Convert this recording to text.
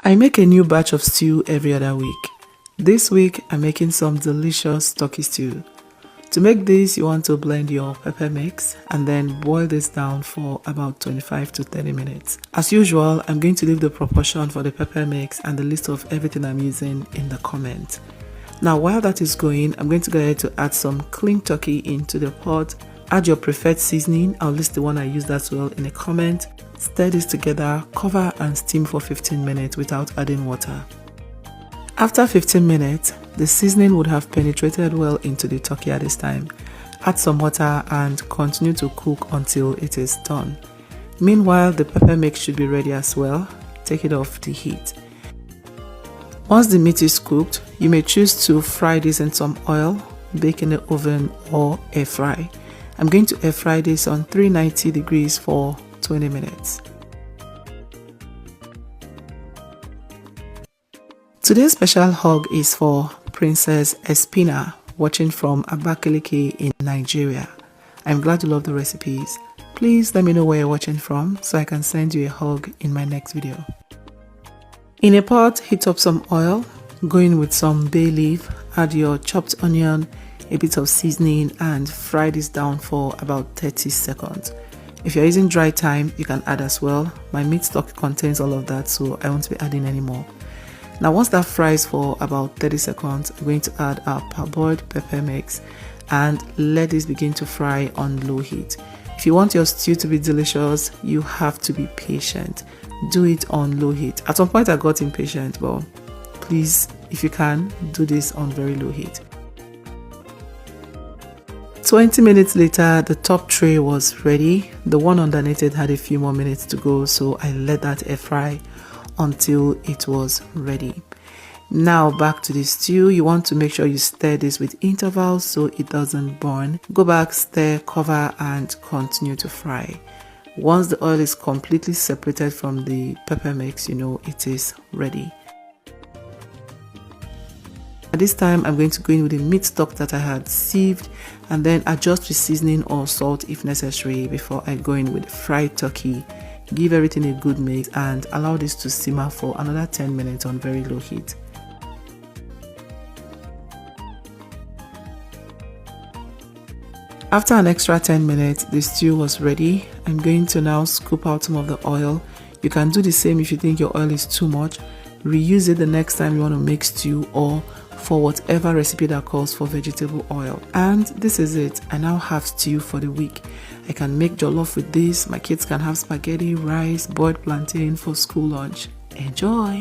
I make a new batch of stew every other week. This week, I'm making some delicious turkey stew. To make this, you want to blend your pepper mix and then boil this down for about 25 to 30 minutes. As usual, I'm going to leave the proportion for the pepper mix and the list of everything I'm using in the comment. Now, while that is going, I'm going to go ahead to add some clean turkey into the pot. Add your preferred seasoning. I'll list the one I used as well in a comment. Stir this together, cover and steam for 15 minutes without adding water. After 15 minutes, the seasoning would have penetrated well into the turkey at this time. Add some water and continue to cook until it is done. Meanwhile, the pepper mix should be ready as well. Take it off the heat. Once the meat is cooked, you may choose to fry this in some oil, bake in the oven or air fry. I'm going to air fry this on 390 degrees for 20 minutes. Today's special hug is for Princess Espina, watching from Abakaliki in Nigeria. I'm glad you love the recipes. Please let me know where you're watching from so I can send you a hug in my next video. In a pot, heat up some oil, go in with some bay leaf, add your chopped onion, a bit of seasoning and fry this down for about 30 seconds. If you're using dry thyme, you can add as well. My meat stock contains all of that, so I won't be adding any more. Now once that fries for about 30 seconds, I'm going to add our parboiled pepper mix and let this begin to fry on low heat. If you want your stew to be delicious, you have to be patient. Do it on low heat. At some point I got impatient, but please, if you can, do this on very low heat. 20 minutes later, the top tray was ready. The one underneath it had a few more minutes to go, so I let that air fry until it was ready. Now back to the stew. You want to make sure you stir this with intervals so it doesn't burn. Go back, stir, cover and continue to fry. Once the oil is completely separated from the pepper mix, you know it is ready. At this time, I'm going to go in with the meat stock that I had sieved and then adjust with seasoning or salt if necessary before I go in with the fried turkey. Give everything a good mix and allow this to simmer for another 10 minutes on very low heat. After an extra 10 minutes, the stew was ready. I'm going to now scoop out some of the oil. You can do the same if you think your oil is too much. Reuse it the next time you want to make stew or for whatever recipe that calls for vegetable oil. And this is it. I now have stew for the week. I can make jollof with this. My kids can have spaghetti, rice, boiled plantain for school lunch. Enjoy!